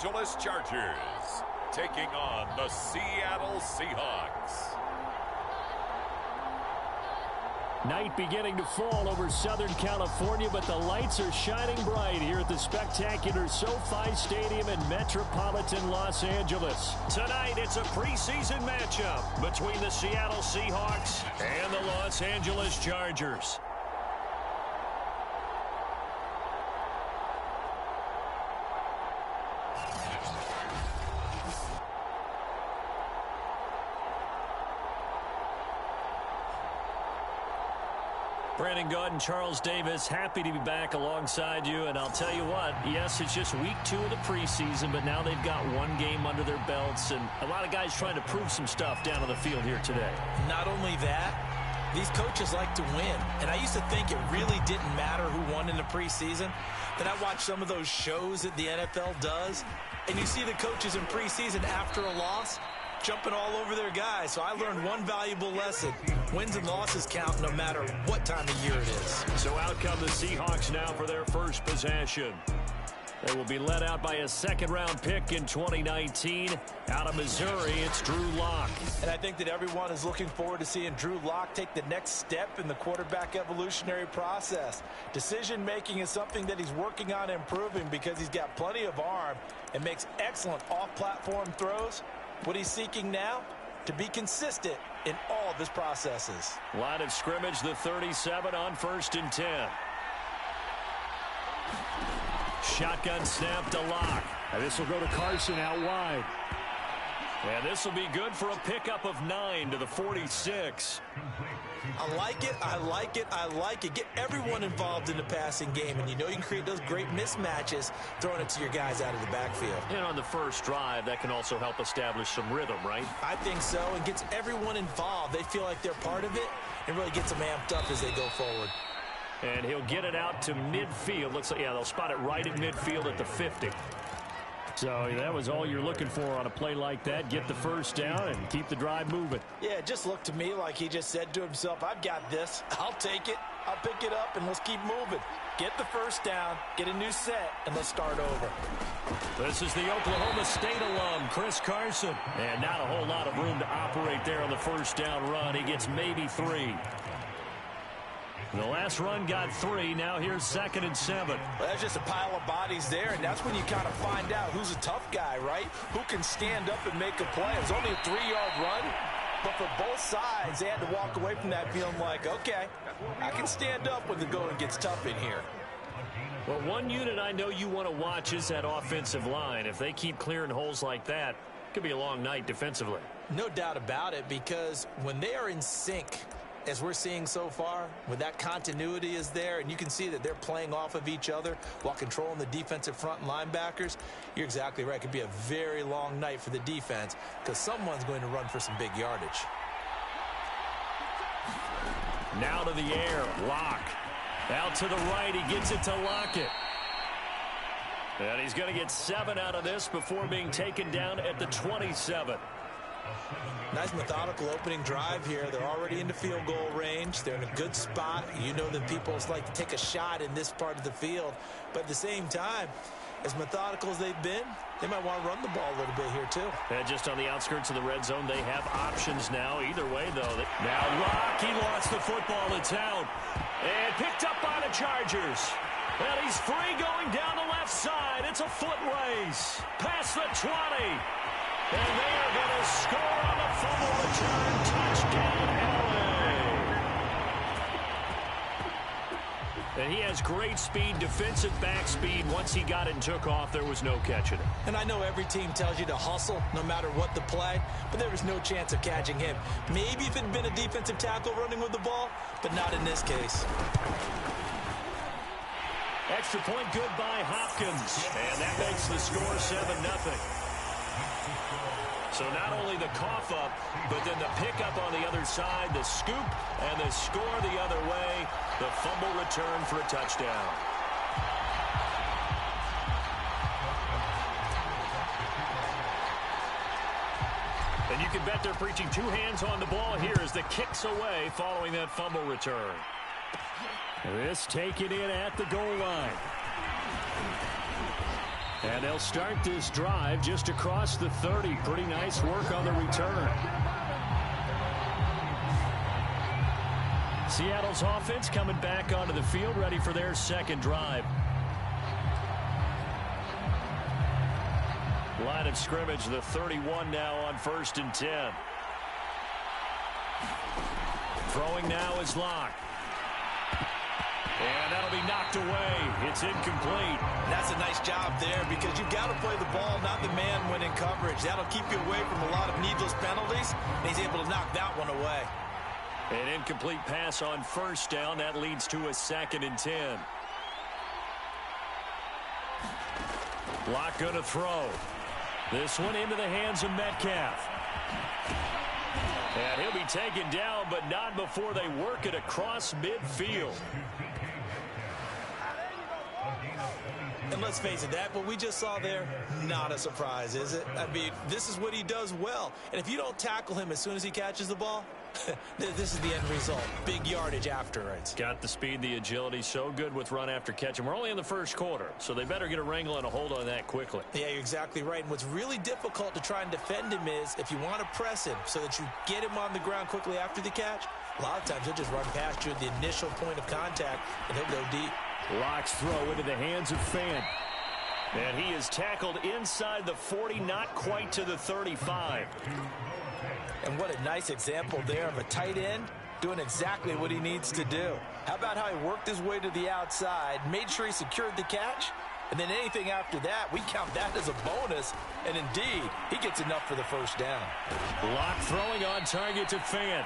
Angeles Chargers taking on the Seattle Seahawks. Night beginning to fall over Southern California, but the lights are shining bright here at the spectacular SoFi Stadium in metropolitan Los Angeles. Tonight, it's a preseason matchup between the Seattle Seahawks and the Los Angeles Chargers. Brandon Gaud and Charles Davis, happy to be back alongside you. And I'll tell you what, yes, it's just week 2 of the preseason, but now they've got one game under their belts. And a lot of guys trying to prove some stuff down on the field here today. Not only that, these coaches like to win. And I used to think it really didn't matter who won in the preseason. Then I watched some of those shows that the NFL does. And you see the coaches in preseason after a loss jumping all over their guys. So I learned one valuable lesson. Wins and losses count no matter what time of year it is. So out come the Seahawks now for their first possession. They will be led out by a second-round pick in 2019. Out of Missouri, it's Drew Lock. And I think that everyone is looking forward to seeing Drew Lock take the next step in the quarterback evolutionary process. Decision-making is something that he's working on improving because he's got plenty of arm and makes excellent off-platform throws. What he's seeking now? To be consistent in all of his processes. Line of scrimmage, the 37 on 1st and 10. Shotgun snap to Lock. And this will go to Carson out wide. And this will be good for a pickup of 9 to the 46. I like it, I like it, I like it. Get everyone involved in the passing game, and you know you can create those great mismatches throwing it to your guys out of the backfield. And on the first drive, that can also help establish some rhythm, right? I think so, and gets everyone involved. They feel like they're part of it, and really gets them amped up as they go forward. And he'll get it out to midfield. Looks like, yeah, they'll spot it right at midfield at the 50. So that was all you're looking for on a play like that. Get the first down and keep the drive moving. Yeah, it just looked to me like he just said to himself, I've got this. I'll take it. I'll pick it up, and let's keep moving. Get the first down, get a new set, and let's start over. This is the Oklahoma State alum, Chris Carson. And not a whole lot of room to operate there on the first down run. He gets maybe 3. The last run got 3. Now here's 2nd and 7. Well, that's just a pile of bodies there, and that's when you kind of find out who's a tough guy, right? Who can stand up and make a play. It was only a 3-yard run, but for both sides, they had to walk away from that feeling like, okay, I can stand up when the going gets tough in here. Well, one unit I know you want to watch is that offensive line. If they keep clearing holes like that, it could be a long night defensively. No doubt about it, because when they are in sync, as we're seeing so far, when that continuity is there and you can see that they're playing off of each other while controlling the defensive front and linebackers, you're exactly right. It could be a very long night for the defense because someone's going to run for some big yardage. Now to the air, Lock. Out to the right, he gets it to Lockett. And he's going to get 7 out of this before being taken down at the 27. Nice methodical opening drive here. They're already in the field goal range. They're in a good spot. You know that people like to take a shot in this part of the field. But at the same time, as methodical as they've been, they might want to run the ball a little bit here too. And just on the outskirts of the red zone, they have options now. Either way, though. Now Lock, he lost the football. It's out. And picked up by the Chargers. And he's free going down the left side. It's a foot race. Past the 20. And they are going to score on the fumble return. Touchdown, LA. And he has great speed, defensive back speed. Once he got it and took off, there was no catching it. And I know every team tells you to hustle no matter what the play, but there was no chance of catching him. Maybe if it had been a defensive tackle running with the ball, but not in this case. Extra point good by Hopkins. And that makes the score 7-0. So not only the cough up, but then the pickup on the other side, the scoop, and the score the other way. The fumble return for a touchdown. And you can bet they're preaching 2 hands on the ball here as the kick's away following that fumble return. This taken in at the goal line. And they'll start this drive just across the 30. Pretty nice work on the return. Seattle's offense coming back onto the field, ready for their second drive. Line of scrimmage, the 31 now on 1st and 10. Throwing now is Locke. And that'll be knocked away. It's incomplete. That's a nice job there because you've got to play the ball, not the man when in coverage. That'll keep you away from a lot of needless penalties, and he's able to knock that one away. An incomplete pass on 1st down. That leads to a 2nd and 10. Locke going to throw. This one into the hands of Metcalf. And he'll be taken down, but not before they work it across midfield. And let's face it, that what we just saw there, not a surprise, is it? I mean, this is what he does well. And if you don't tackle him as soon as he catches the ball, this is the end result. Big yardage afterwards. Got the speed, the agility, so good with run after catch. And we're only in the 1st quarter, so they better get a wrangle and a hold on that quickly. Yeah, you're exactly right. And what's really difficult to try and defend him is if you want to press him so that you get him on the ground quickly after the catch, a lot of times he'll just run past you at the initial point of contact, and he'll go deep. Locke's throw into the hands of Fant. And he is tackled inside the 40, not quite to the 35. And what a nice example there of a tight end doing exactly what he needs to do. How about how he worked his way to the outside, made sure he secured the catch, and then anything after that, we count that as a bonus. And indeed, he gets enough for the 1st down. Locke throwing on target to Fant.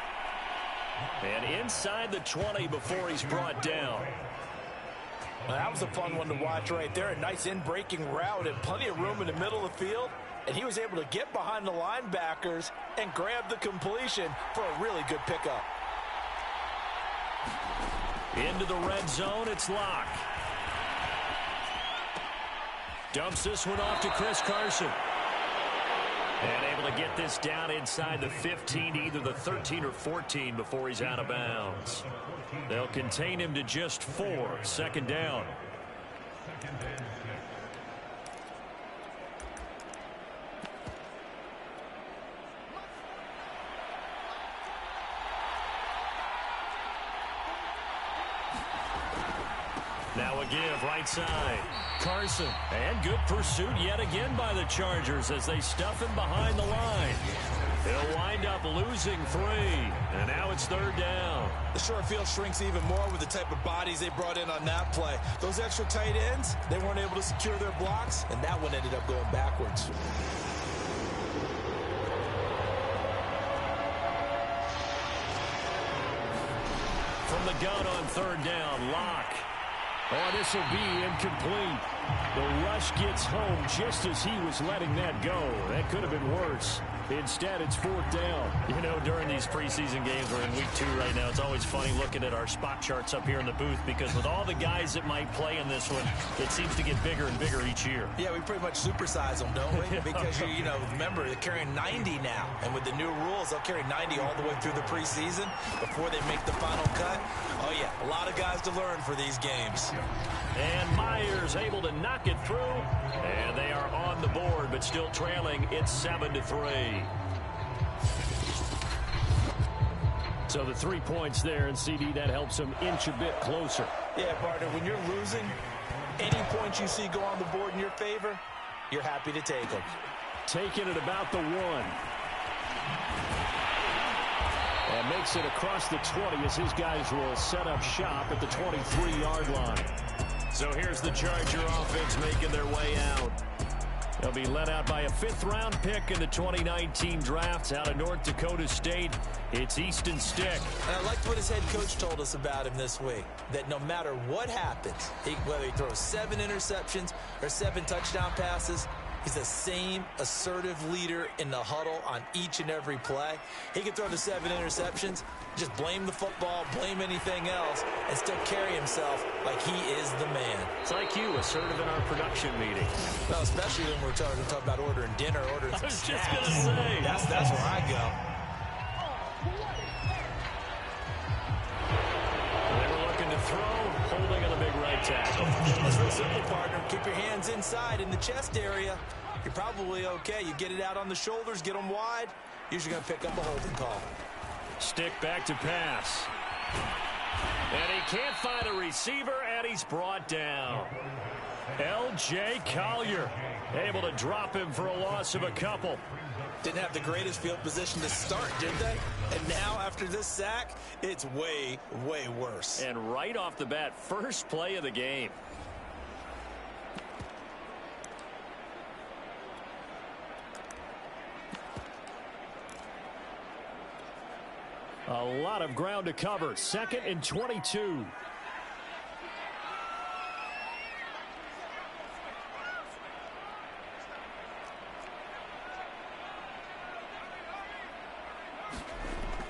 And inside the 20 before he's brought down. Well, that was a fun one to watch right there. A nice in-breaking route and plenty of room in the middle of the field. And he was able to get behind the linebackers and grab the completion for a really good pickup. Into the red zone, it's Locke. Dumps this one off to Chris Carson. And able to get this down inside the 15, either the 13 or 14 before he's out of bounds. They'll contain him to just 4. 2nd down. Now a give right side. Carson. And good pursuit yet again by the Chargers as they stuff him behind the line. He'll wind up losing 3. And now it's 3rd down. The short field shrinks even more with the type of bodies they brought in on that play. Those extra tight ends, they weren't able to secure their blocks, and that one ended up going backwards. From the gun on 3rd down, Locke. Oh, this will be incomplete. The rush gets home just as he was letting that go. That could have been worse. Instead, it's 4th down. You know, during these preseason games, we're in week 2 right now. It's always funny looking at our spot charts up here in the booth because with all the guys that might play in this one, it seems to get bigger and bigger each year. Yeah, we pretty much supersize them, don't we? Because, you know, remember, they're carrying 90 now. And with the new rules, they'll carry 90 all the way through the preseason before they make the final cut. Oh, yeah, a lot of guys to learn for these games. And Myers able to knock it through. And they are on the board, but still trailing. It's 7-3. So the 3 points there, and CD, that helps them inch a bit closer. Yeah, partner, when you're losing, any points you see go on the board in your favor, you're happy to take them. Taking it about the 1. And makes it across the 20 as his guys will set up shop at the 23-yard line. So here's the Charger offense making their way out. They'll be led out by a 5th-round pick in the 2019 draft out of North Dakota State. It's Easton Stick. And I liked what his head coach told us about him this week, that no matter what happens, whether he throws 7 interceptions or 7 touchdown passes, he's the same assertive leader in the huddle on each and every play. He can throw the 7 interceptions, just blame the football, blame anything else, and still carry himself like he is the man. It's like you, assertive in our production meeting. Well, especially when we're talking about ordering dinner, ordering some I was snacks. just going to say. That's where I go. They were looking to throw, holding on the big right tackle. It's real simple, partner. Keep your hands inside in the chest area. You're probably okay. You get it out on the shoulders, get them wide. Usually going to pick up a holding call. Stick back to pass. And he can't find a receiver, and he's brought down. L.J. Collier able to drop him for a loss of a couple. Didn't have the greatest field position to start, did they? And now, after this sack, it's way, way worse. And right off the bat, first play of the game. A lot of ground to cover. 2nd and 22.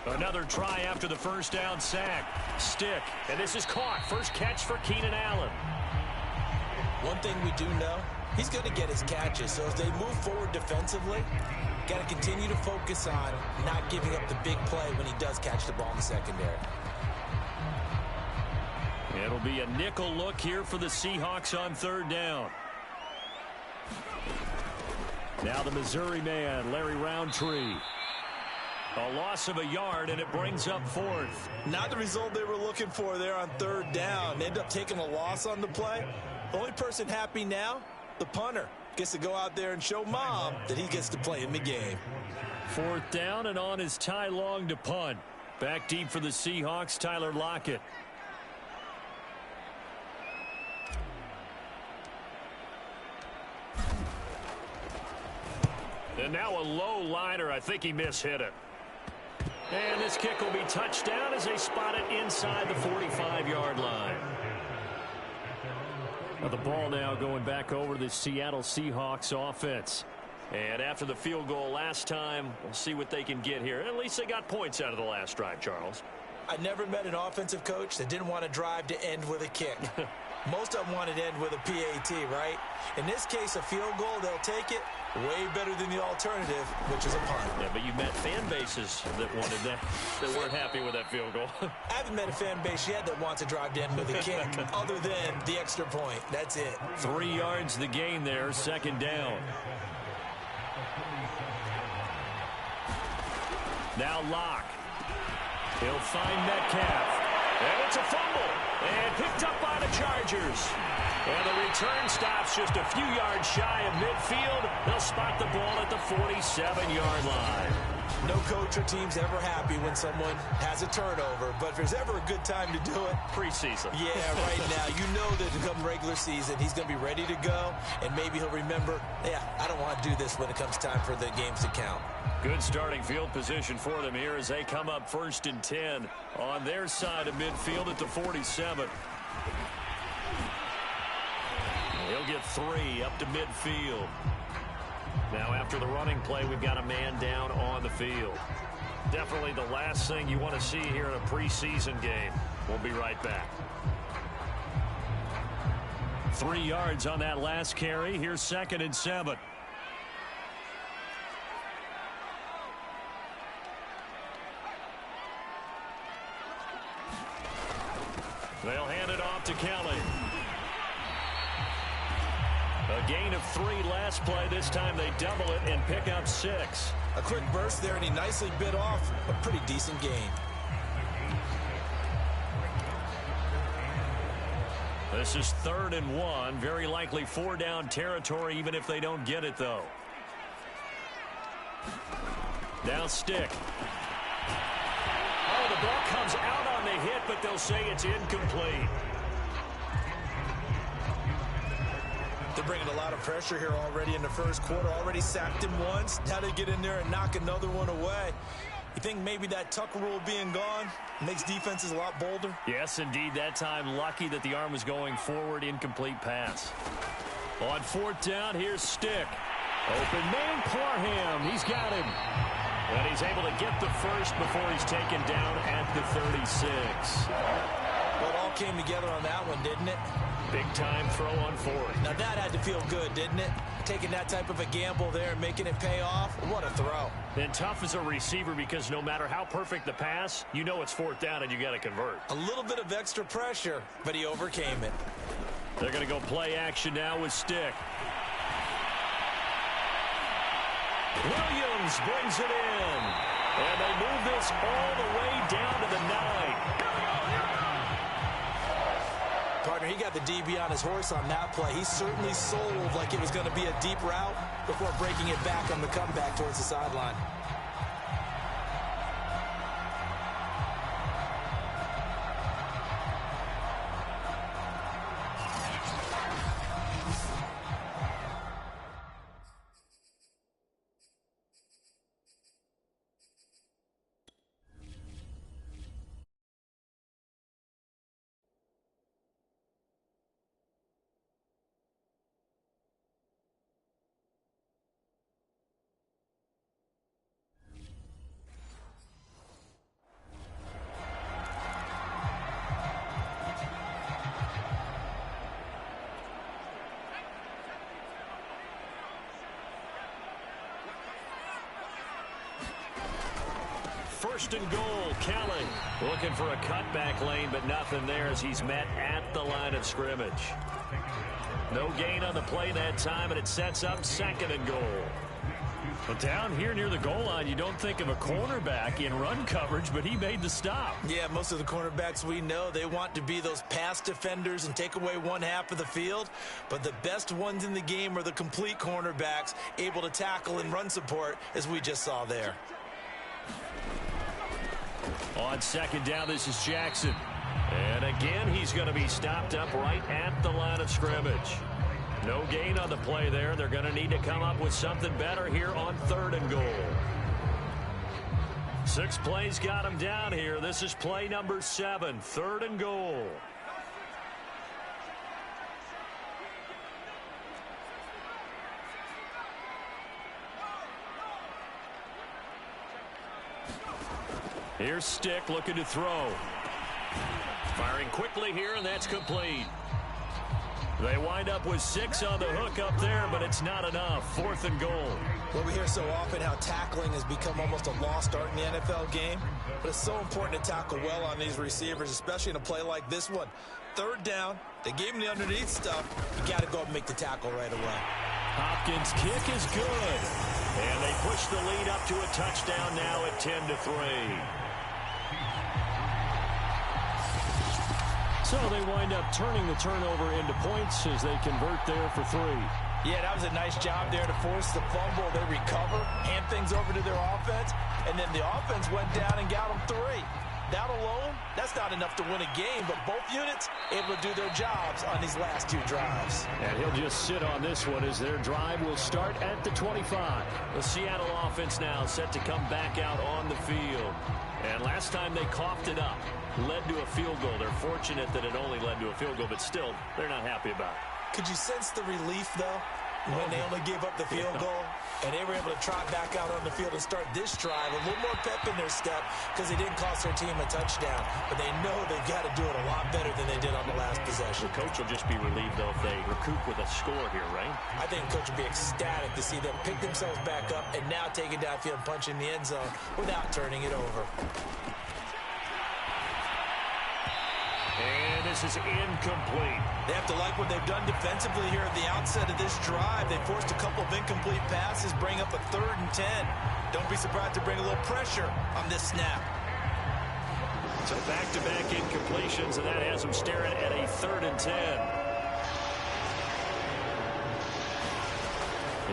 Another try after the first down sack. Stick. And this is caught. First catch for Keenan Allen. One thing we do know, he's going to get his catches. So as they move forward defensively, got to continue to focus on not giving up the big play when he does catch the ball in the secondary. It'll be a nickel look here for the Seahawks on 3rd down. Now the Missouri man, Larry Roundtree. A loss of a yard, and it brings up 4th. Not the result they were looking for there on 3rd down. They end up taking a loss on the play. The only person happy now, the punter. Gets to go out there and show Mom that he gets to play in the game. 4th down, and on is Ty Long to punt. Back deep for the Seahawks, Tyler Lockett. And now a low liner. I think he mishit it. And this kick will be touchdown as they spot it inside the 45-yard line. Now the ball now going back over to the Seattle Seahawks offense. And after the field goal last time, we'll see what they can get here. At least they got points out of the last drive, Charles. I never met an offensive coach that didn't want to drive to end with a kick. Most of them wanted to end with a PAT, right? In this case, a field goal, they'll take it. Way better than the alternative, which is a punt. Yeah, but you've met fan bases that wanted that weren't happy with that field goal. I haven't met a fan base yet that wants to drive to end with a kick, other than the extra point. That's it. 3 yards the gain there, 2nd down. Now Locke. He'll find Metcalf. And it's a fumble. And picked up by the Chargers. And the return stops just a few yards shy of midfield. They'll spot the ball at the 47-yard line. No coach or team's ever happy when someone has a turnover. But if there's ever a good time to do it, preseason. Yeah, right now. You know that to come regular season, he's going to be ready to go. And maybe he'll remember, yeah, I don't want to do this when it comes time for the games to count. Good starting field position for them here as they come up 1st and 10 on their side of midfield at the 47. He'll get 3 up to midfield. Now after the running play, we've got a man down on the field. Definitely the last thing you want to see here in a preseason game. We'll be right back. 3 yards on that last carry. Here's 2nd and 7. They'll hand it off to Kelly. A gain of 3 last play. This time they double it and pick up 6. A quick burst there, and he nicely bit off a pretty decent gain. This is 3rd and 1. Very likely 4-down territory, even if they don't get it, though. Now Stick. Oh, the ball comes out on the hit, but they'll say it's incomplete. They're bringing a lot of pressure here already in the first quarter. Already sacked him once. Now they get in there and knock another one away. You think maybe that Tucker rule being gone makes defenses a lot bolder? Yes, indeed. That time, lucky that the arm was going forward. Incomplete pass. On 4th down, here's Stick. Open man, Parham. He's got him. And he's able to get the first before he's taken down at the 36. Well, it all came together on that one, didn't it? Big time throw on fourth. Now that had to feel good, didn't it? Taking that type of a gamble there and making it pay off. What a throw. And tough as a receiver because no matter how perfect the pass, you know it's fourth down and you got to convert. A little bit of extra pressure, but he overcame it. They're going to go play action now with stick. Williams brings it in. And they move this all the way down to the 9. Partner, he got the DB on his horse on that play. He certainly sold like it was going to be a deep route before breaking it back on the comeback towards the sideline. First and goal, Kelly looking for a cutback lane, but nothing there as he's met at the line of scrimmage. No gain on the play that time, and it sets up second and goal. But down here near the goal line, you don't think of a cornerback in run coverage, but he made the stop. Yeah, most of the cornerbacks we know, they want to be those pass defenders and take away one half of the field. But the best ones in the game are the complete cornerbacks, able to tackle and run support, as we just saw there. On second down, this is Jackson. And again, he's going to be stopped up right at the line of scrimmage. No gain on the play there. They're going to need to come up with something better here on third and goal. 6 plays got him down here. This is play number 7, third and goal. Here's Stick looking to throw. Firing quickly here, and that's complete. They wind up with 6 on the hook up there, but it's not enough. Fourth and goal. Well, we hear so often how tackling has become almost a lost art in the NFL game, but it's so important to tackle well on these receivers, especially in a play like this one. Third down, they gave him the underneath stuff. You got to go up and make the tackle right away. Hopkins' kick is good, and they push the lead up to a touchdown now at 10-3. So they wind up turning the turnover into points as they convert there for 3. Yeah, that was a nice job there to force the fumble. They recover, hand things over to their offense, and then the offense went down and got them 3. That alone, that's not enough to win a game, but both units able to do their jobs on these last 2 drives. And he'll just sit on this one as their drive will start at the 25. The Seattle offense now set to come back out on the field. And last time they coughed it up, led to a field goal. They're fortunate that it only led to a field goal, but still, they're not happy about it. Could you sense the relief, though, when they only gave up the field goal and they were able to trot back out on the field and start this drive? A little more pep in their step because they didn't cost their team a touchdown, but they know they've got to do it a lot better than they did on the last possession. The coach will just be relieved, though, if they recoup with a score here, right? I think the coach will be ecstatic to see them pick themselves back up and now take it downfield and punch in the end zone without turning it over. And this is incomplete. They have to like what they've done defensively here at the outset of this drive. They forced a couple of incomplete passes, bring up a 3rd and 10. Don't be surprised to bring a little pressure on this snap. So back-to-back incompletions, and that has them staring at a 3rd and 10.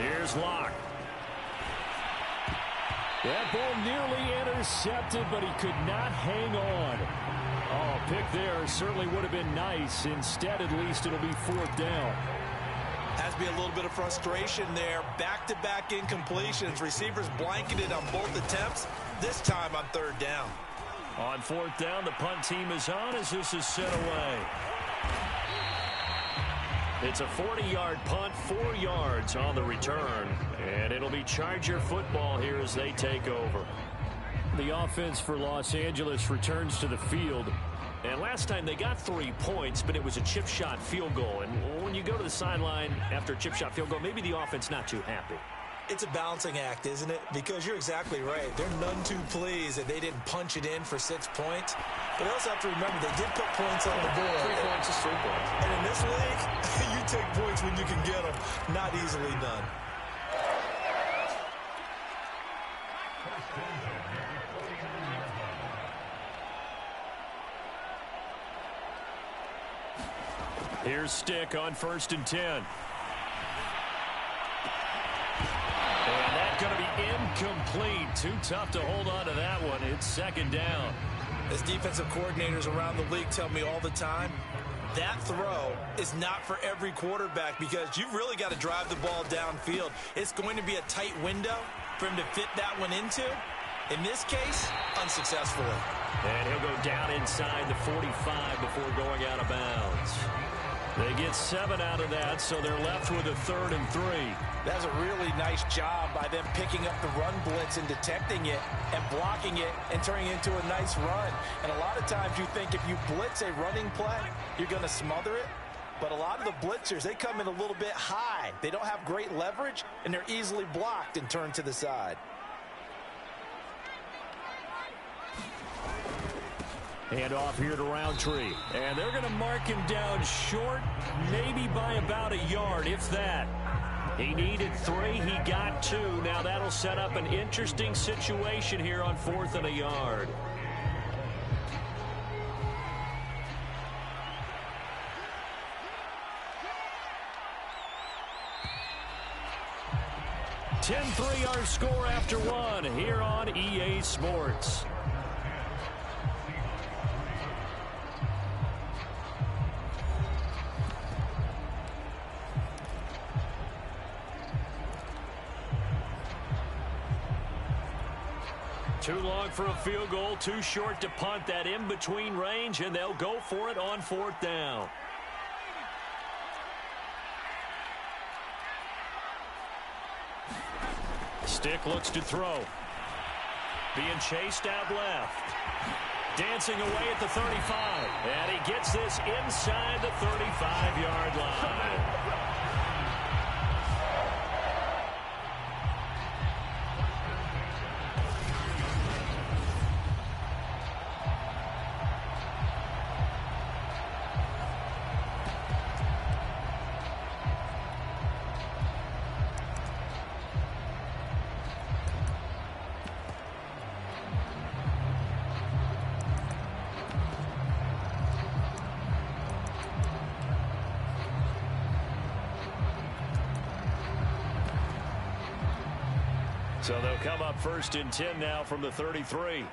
Here's Locke. That ball nearly intercepted, but he could not hang on. Oh, a pick there certainly would have been nice. Instead, at least, it'll be 4th down. Has to be a little bit of frustration there. Back-to-back incompletions. Receivers blanketed on both attempts, this time on 3rd down. On 4th down, the punt team is on as this is set away. It's a 40-yard punt, 4 yards on the return. And it'll be Charger football here as they take over. The offense for Los Angeles returns to the field. And last time they got 3 points, but it was a chip shot field goal. And when you go to the sideline after a chip shot field goal, maybe the offense not too happy. It's a balancing act, isn't it? Because you're exactly right. They're none too pleased that they didn't punch it in for 6 points. But they also have to remember they did put points on the board. 3 points is 3 points. And in this league, you take points when you can get them. Not easily done. Here's Stick on 1st and 10. And that's going to be incomplete. Too tough to hold on to that one. It's 2nd down. As defensive coordinators around the league tell me all the time, that throw is not for every quarterback because you've really got to drive the ball downfield. It's going to be a tight window for him to fit that one into. In this case, unsuccessfully. And he'll go down inside the 45 before going out of bounds. They get 7 out of that, so they're left with a 3rd and 3. That's a really nice job by them picking up the run blitz and detecting it and blocking it and turning it into a nice run. And a lot of times you think if you blitz a running play, you're going to smother it. But a lot of the blitzers, they come in a little bit high. They don't have great leverage, and they're easily blocked and turned to the side. Hand off here to Roundtree. And they're going to mark him down short, maybe by about a yard, if that. He needed 3. He got 2. Now that'll set up an interesting situation here on 4th and a yard. .3 our score after 1 here on EA Sports. Too long for a field goal, too short to punt. That in-between range, and they'll go for it on 4th down. Stick looks to throw. Being chased out left. Dancing away at the 35. And he gets this inside the 35-yard line. So they'll come up 1st and 10 now from the 33.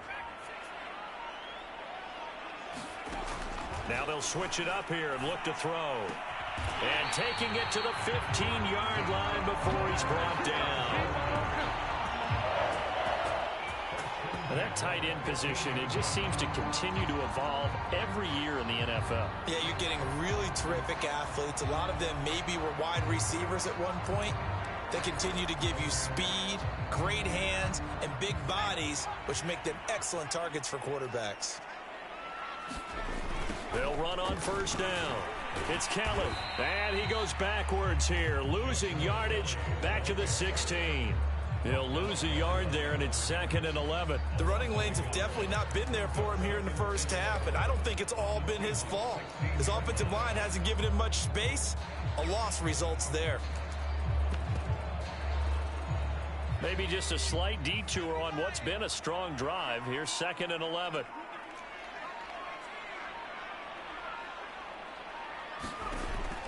Now they'll switch it up here and look to throw. And taking it to the 15-yard line before he's brought down. Now that tight end position, it just seems to continue to evolve every year in the NFL. Yeah, you're getting really terrific athletes. A lot of them maybe were wide receivers at one point. They continue to give you speed, great hands, and big bodies, which make them excellent targets for quarterbacks. They'll run on 1st down. It's Kelly, and he goes backwards here, losing yardage back to the 16. He'll lose a yard there, and it's 2nd and 11. The running lanes have definitely not been there for him here in the first half, and I don't think it's all been his fault. His offensive line hasn't given him much space. A loss results there. Maybe just a slight detour on what's been a strong drive. Here's 2nd and 11.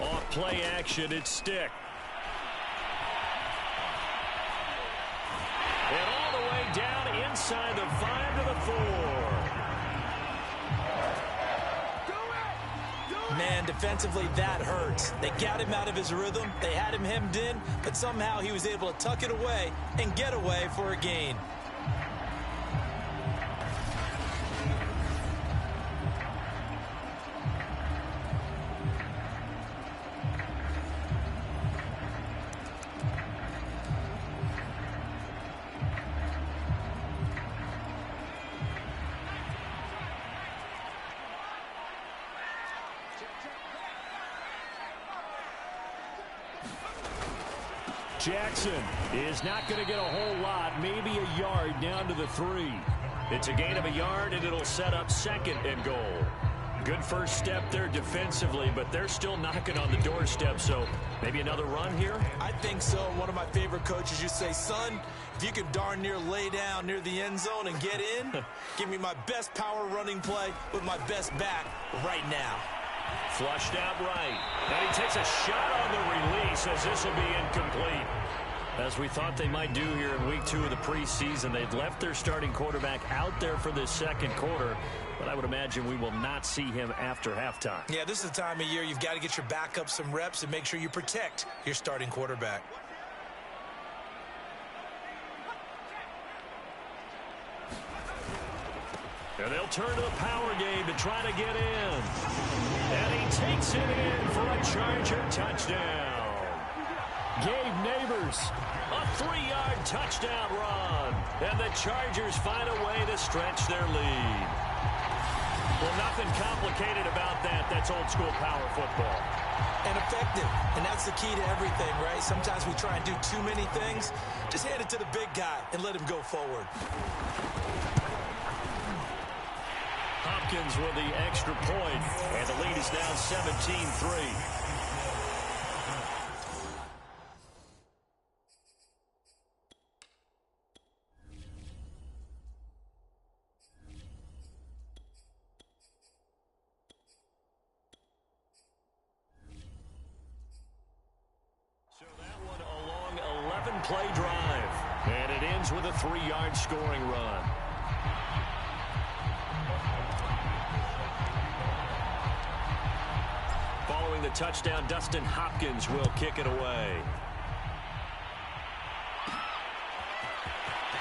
Off play action, it's Stick. And all the way down inside the 5 to the 4. Man, defensively, that hurts. They got him out of his rhythm. They had him hemmed in, but somehow he was able to tuck it away and get away for a gain. Jackson is not going to get a whole lot, maybe a yard down to the 3. It's a gain of a yard, and it'll set up 2nd and goal. Good first step there defensively, but they're still knocking on the doorstep, so maybe another run here? I think so. One of my favorite coaches used to say, son, if you can darn near lay down near the end zone and get in, give me my best power running play with my best back right now. Flushed out right. And he takes a shot on the release as this will be incomplete. As we thought they might do here in week 2 of the preseason, they've left their starting quarterback out there for this second quarter, but I would imagine we will not see him after halftime. Yeah, this is the time of year you've got to get your backup some reps and make sure you protect your starting quarterback. And they'll turn to the power game to try to get in. And he takes it in for a Charger touchdown. Gabe Neighbors, a 3-yard touchdown run. And the Chargers find a way to stretch their lead. Well, nothing complicated about that. That's old-school power football. And effective. And that's the key to everything, right? Sometimes we try and do too many things. Just hand it to the big guy and let him go forward. Hopkins with the extra point, and the lead is now 17-3. So that one a long 11-play drive, and it ends with a 3-yard scoring run. Following the touchdown, Dustin Hopkins will kick it away.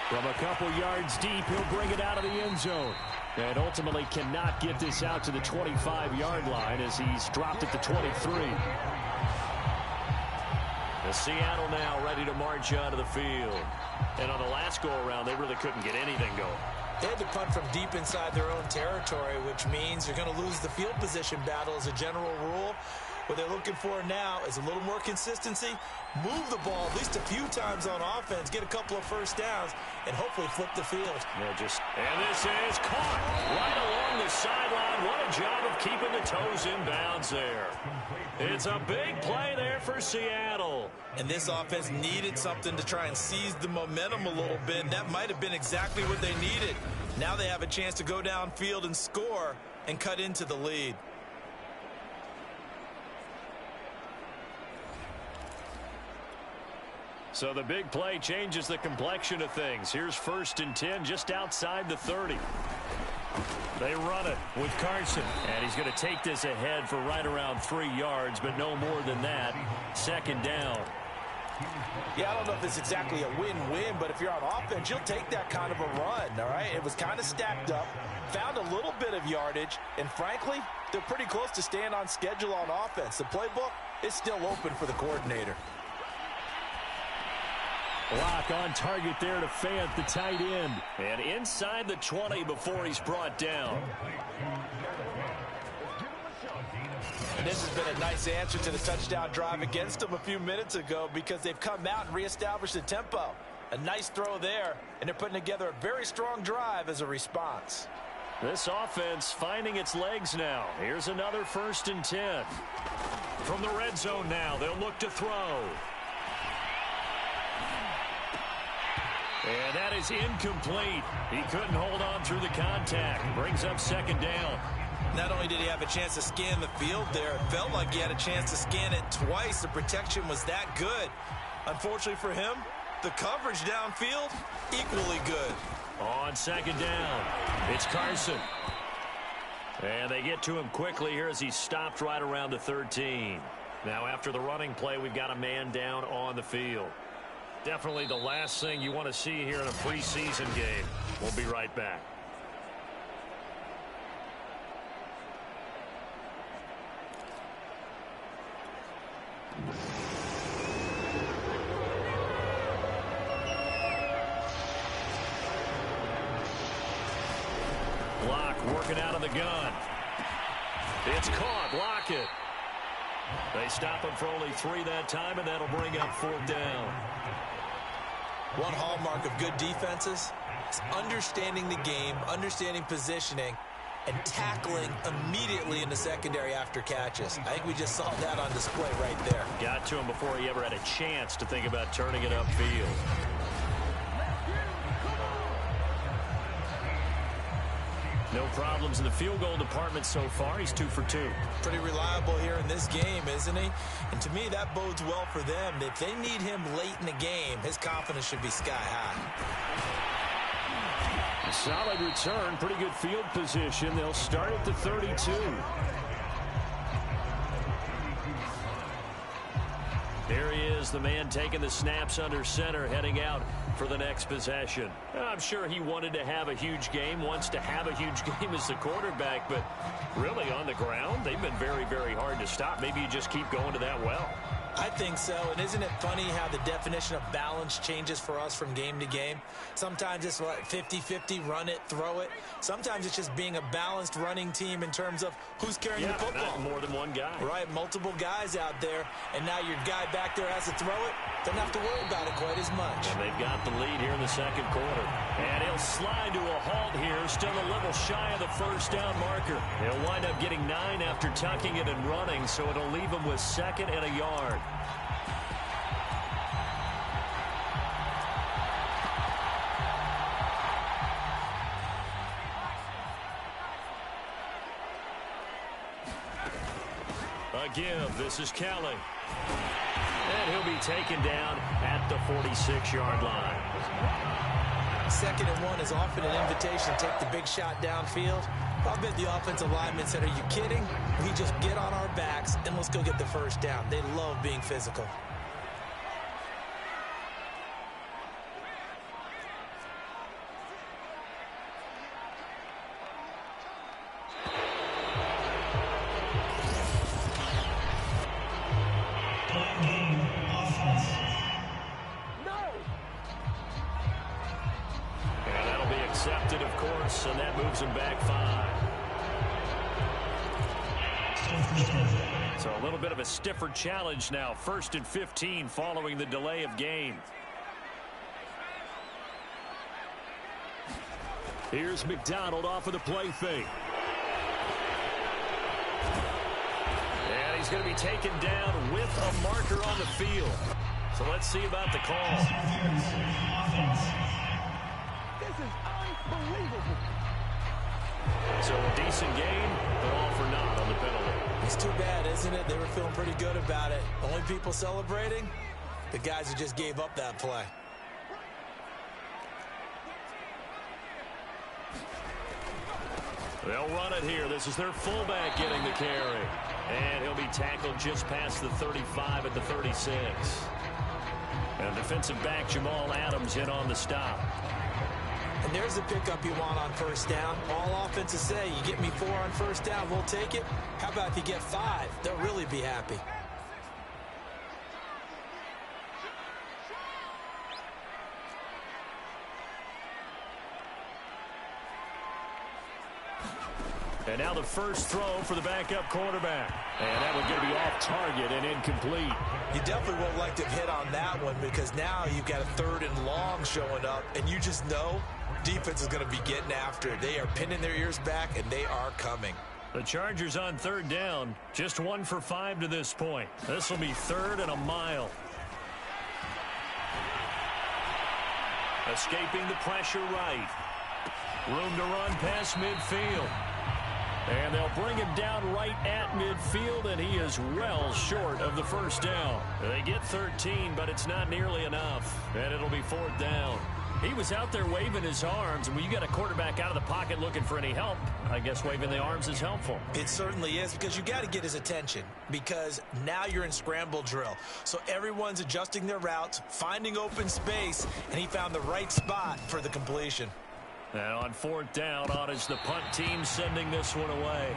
From a couple yards deep, he'll bring it out of the end zone. And ultimately cannot get this out to the 25-yard line as he's dropped at the 23. The Seattle now ready to march onto the field. And on the last go-around, they really couldn't get anything going. They had to punt from deep inside their own territory, which means they're going to lose the field position battle as a general rule. What they're looking for now is a little more consistency, move the ball at least a few times on offense, get a couple of first downs, and hopefully flip the field. And this is caught right along the sideline. What a job of keeping the toes in bounds there. It's a big play there for Seattle. And this offense needed something to try and seize the momentum a little bit, and that might have been exactly what they needed. Now they have a chance to go downfield and score and cut into the lead. So the big play changes the complexion of things. Here's 1st and 10 just outside the 30. They run it with Carson. And he's going to take this ahead for right around 3 yards, but no more than that. 2nd down. Yeah, I don't know if it's exactly a win-win, but if you're on offense, you'll take that kind of a run, all right? It was kind of stacked up, found a little bit of yardage, and frankly, they're pretty close to staying on schedule on offense. The playbook is still open for the coordinator. Block on target there to Fant, the tight end. And inside the 20 before he's brought down. And this has been a nice answer to the touchdown drive against them a few minutes ago because they've come out and reestablished the tempo. A nice throw there, and they're putting together a very strong drive as a response. This offense finding its legs now. Here's another 1st and 10. From the red zone now, they'll look to throw. And that is incomplete. He couldn't hold on through the contact. Brings up 2nd down. Not only did he have a chance to scan the field there, it felt like he had a chance to scan it twice. The protection was that good. Unfortunately for him, the coverage downfield, equally good. On 2nd down, it's Carson. And they get to him quickly here as he's stopped right around the 13. Now after the running play, we've got a man down on the field. Definitely the last thing you want to see here in a preseason game. We'll be right back. Block working out of the gun. It's caught. Lockett. They stop him for only 3 that time, and that'll bring up 4th down. One hallmark of good defenses is understanding the game, understanding positioning, and tackling immediately in the secondary after catches. I think we just saw that on display right there. Got to him before he ever had a chance to think about turning it upfield. No problems in the field goal department so far. He's 2 for 2. Pretty reliable here in this game, isn't he? And to me, that bodes well for them. If they need him late in the game, his confidence should be sky high. A solid return, pretty good field position. They'll start at the 32. There he is, the man taking the snaps under center, heading out for the next possession. I'm sure he wanted to have a huge game, wants to have a huge game as the quarterback, but really on the ground, they've been very, very hard to stop. Maybe you just keep going to that well. I think so, and isn't it funny how the definition of balance changes for us from game to game? Sometimes it's like 50-50, run it, throw it. Sometimes it's just being a balanced running team in terms of who's carrying the football. Not more than one guy. Right, multiple guys out there, and now your guy back there has to throw it. Doesn't have to worry about it quite as much. And they've got the lead here in the second quarter. And he'll slide to a halt here, still a little shy of the first down marker. He'll wind up getting 9 after tucking it and running, so it'll leave him with 2nd and a yard. Give. This is Kelly. And he'll be taken down at the 46-yard line. 2nd and 1 is often an invitation to take the big shot downfield. I bet the offensive lineman said, are you kidding? We just get on our backs and let's go get the first down. They love being physical. Accepted, of course, and that moves him back 5. So a little bit of a stiffer challenge now. 1st and 15 following the delay of game. Here's McDonald off of the play fake. And he's going to be taken down with a marker on the field. So let's see about the call. So a decent game, but all for naught on the penalty. It's too bad, isn't it? They were feeling pretty good about it. Only people celebrating? The guys who just gave up that play. They'll run it here. This is their fullback getting the carry. And he'll be tackled just past the 35 at the 36. And defensive back Jamal Adams in on the stop. And there's the pickup you want on first down. All offenses say, you get me 4 on first down, we'll take it. How about if you get 5? They'll really be happy. And now the first throw for the backup quarterback. And that one going to be off target and incomplete. You definitely won't like to hit on that one because now you've got a 3rd and long showing up, and you just know defense is going to be getting after it. They are pinning their ears back, and they are coming. The Chargers on 3rd down, just 1 for 5 to this point. This will be 3rd and a mile. Escaping the pressure right. Room to run past midfield. And they'll bring him down right at midfield, and he is well short of the first down. They get 13, but it's not nearly enough. And it'll be 4th down. He was out there waving his arms, and when you got a quarterback out of the pocket looking for any help, I guess waving the arms is helpful. It certainly is, because you got to get his attention, because now you're in scramble drill. So everyone's adjusting their routes, finding open space, and he found the right spot for the completion. And on 4th down, on is the punt team sending this one away.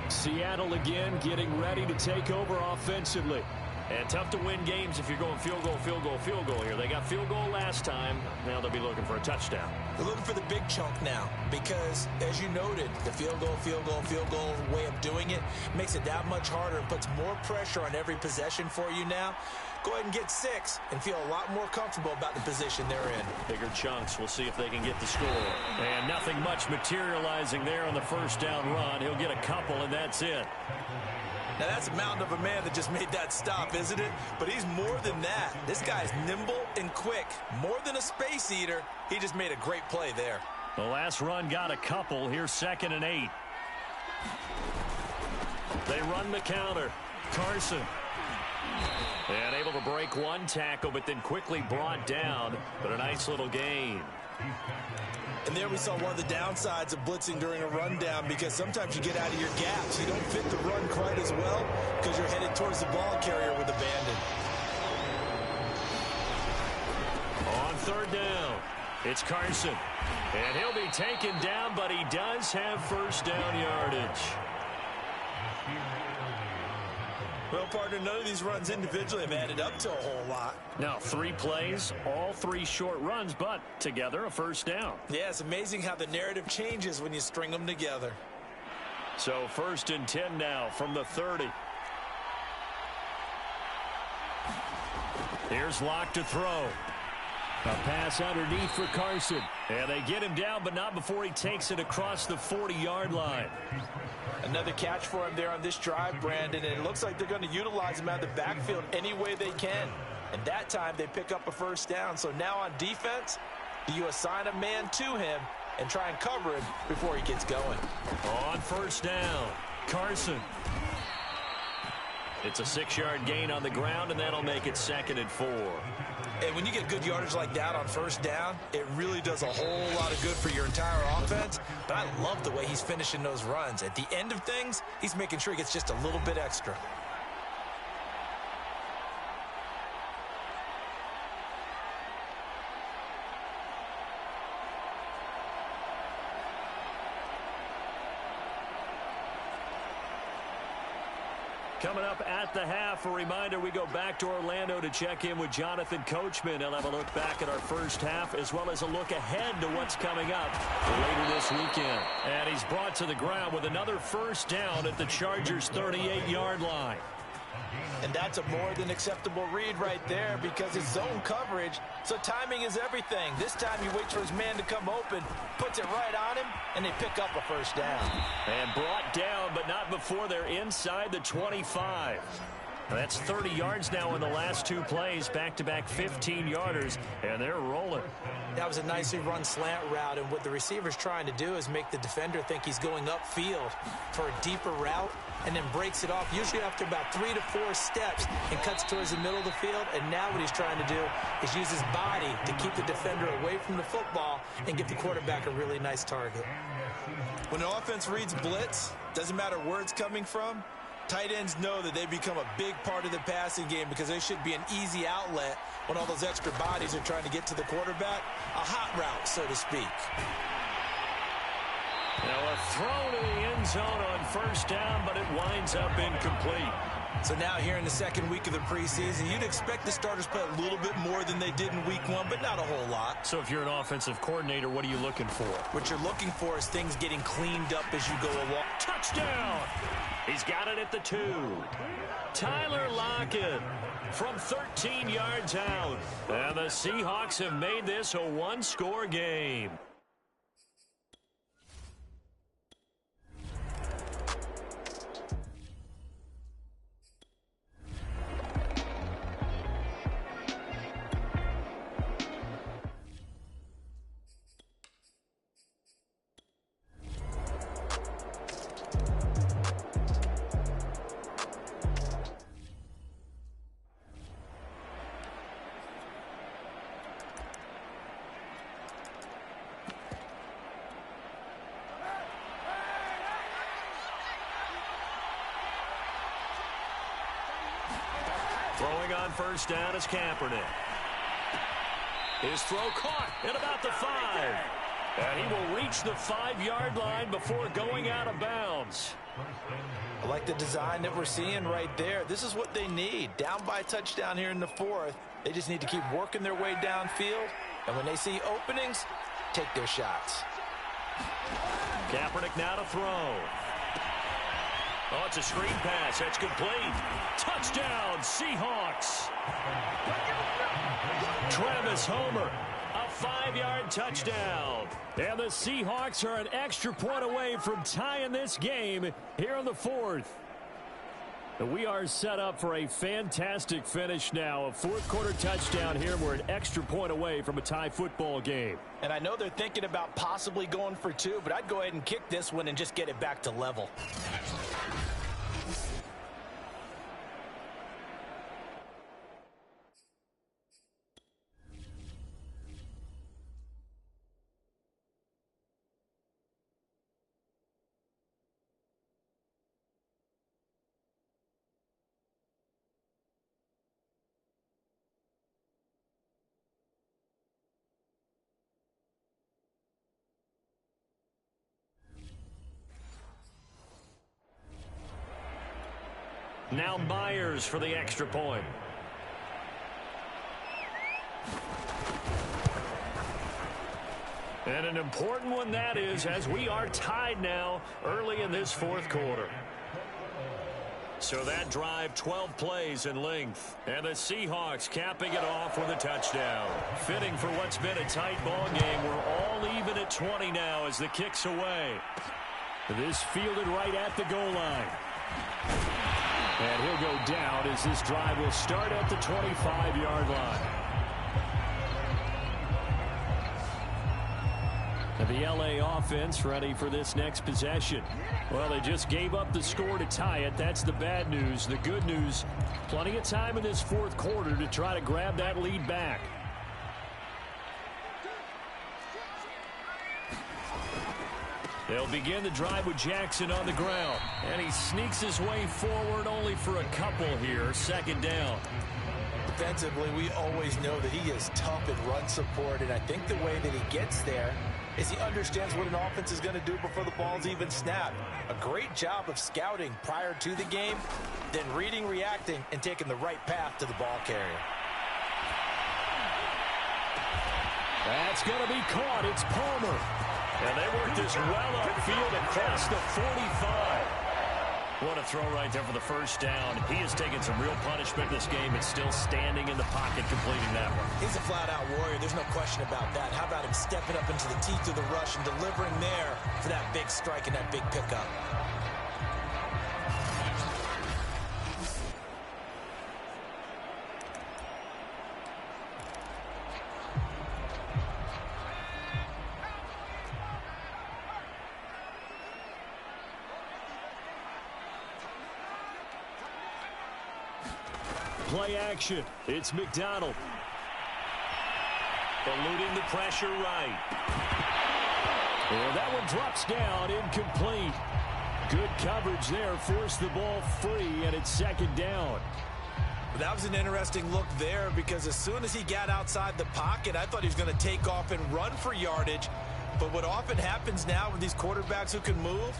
Seattle again getting ready to take over offensively. And tough to win games if you're going field goal, field goal, field goal here. They got field goal last time. Now they'll be looking for a touchdown. They're looking for the big chunk now because, as you noted, the field goal, field goal, field goal way of doing it makes it that much harder and puts more pressure on every possession for you now. Go ahead and get 6 and feel a lot more comfortable about the position they're in. Bigger chunks. We'll see if they can get the score. And nothing much materializing there on the first down run. He'll get a couple, and that's it. Now, that's a mountain of a man that just made that stop, isn't it? But he's more than that. This guy's nimble and quick. More than a space eater, he just made a great play there. The last run got a couple. Here's 2nd and 8. They run the counter. Carson. And able to break one tackle, but then quickly brought down. But a nice little gain. And there we saw one of the downsides of blitzing during a rundown, because sometimes you get out of your gaps. You don't fit the run quite as well because you're headed towards the ball carrier with abandon. On 3rd down, it's Carson. And he'll be taken down, but he does have first down yardage. Well, partner, none of these runs individually have added up to a whole lot. Now, 3 plays, all 3 short runs, but together a first down. Yeah, it's amazing how the narrative changes when you string them together. So 1st and 10 now from the 30. Here's Locke to throw. A pass underneath for Carson. And they get him down, but not before he takes it across the 40-yard line. Another catch for him there on this drive, Brandon, and it looks like they're going to utilize him out of the backfield any way they can. And that time they pick up a first down. So now on defense, do you assign a man to him and try and cover him before he gets going? On 1st down, Carson. It's a 6-yard gain on the ground, and that'll make it 2nd and 4. And when you get good yardage like that on 1st down, it really does a whole lot of good for your entire offense. But I love the way he's finishing those runs. At the end of things, he's making sure he gets just a little bit extra. Coming up at the half, a reminder, we go back to Orlando to check in with Jonathan Coachman. He'll have a look back at our first half as well as a look ahead to what's coming up later this weekend. And he's brought to the ground with another first down at the Chargers' 38-yard line. And that's a more than acceptable read right there because it's zone coverage, so timing is everything. This time he waits for his man to come open, puts it right on him, and they pick up a first down. And brought down, but not before they're inside the 25. That's 30 yards now in the last 2 plays, back-to-back 15-yarders, and they're rolling. That was a nicely run slant route, and what the receiver's trying to do is make the defender think he's going upfield for a deeper route, and then breaks it off, usually after about 3 to 4 steps, and cuts towards the middle of the field. And now what he's trying to do is use his body to keep the defender away from the football and give the quarterback a really nice target. When an offense reads blitz, doesn't matter where it's coming from, tight ends know that they become a big part of the passing game because they should be an easy outlet when all those extra bodies are trying to get to the quarterback. A hot route, so to speak. Now a throw to the end zone on first down, but it winds up incomplete. So now here in the second week of the preseason, you'd expect the starters play a little bit more than they did in week 1, but not a whole lot. So if you're an offensive coordinator, what are you looking for? What you're looking for is things getting cleaned up as you go along. Touchdown! He's got it at the 2. Tyler Lockett from 13 yards out. And the Seahawks have made this a 1-score game. Throwing on first down is Kaepernick. His throw caught at about the 5. And he will reach the 5-yard line before going out of bounds. I like the design that we're seeing right there. This is what they need. Down by a touchdown here in the 4th. They just need to keep working their way downfield. And when they see openings, take their shots. Kaepernick now to throw. Oh, it's a screen pass. That's complete. Touchdown, Seahawks. Travis Homer, a 5-yard touchdown. And the Seahawks are an extra point away from tying this game here in the 4th. We are set up for a fantastic finish now. A 4th-quarter touchdown here. We're an extra point away from a tie football game. And I know they're thinking about possibly going for 2, but I'd go ahead and kick this one and just get it back to level. Now Myers for the extra point. And an important one that is, as we are tied now early in this 4th quarter. So that drive, 12 plays in length. And the Seahawks capping it off with a touchdown. Fitting for what's been a tight ball game. We're all even at 20 now as the kick's away. This fielded right at the goal line. And he'll go down as this drive will start at the 25-yard line. And the LA offense ready for this next possession. Well, they just gave up the score to tie it. That's the bad news. The good news, plenty of time in this 4th quarter to try to grab that lead back. They'll begin the drive with Jackson on the ground. And he sneaks his way forward only for a couple here. 2nd down. Defensively, we always know that he is tough in run support. And I think the way that he gets there is he understands what an offense is going to do before the ball's even snapped. A great job of scouting prior to the game, then reading, reacting, and taking the right path to the ball carrier. That's going to be caught. It's Palmer. And they work this well upfield across the 45. What a throw right there for the first down. He has taken some real punishment this game and still standing in the pocket completing that one. He's a flat-out warrior. There's no question about that. How about him stepping up into the teeth of the rush and delivering there for that big strike and that big pickup? Play action. It's McDonald. Eluding the pressure right. And that one drops down, incomplete. Good coverage there. Forced the ball free, and it's 2nd down. That was an interesting look there because as soon as he got outside the pocket, I thought he was going to take off and run for yardage. But what often happens now with these quarterbacks who can move,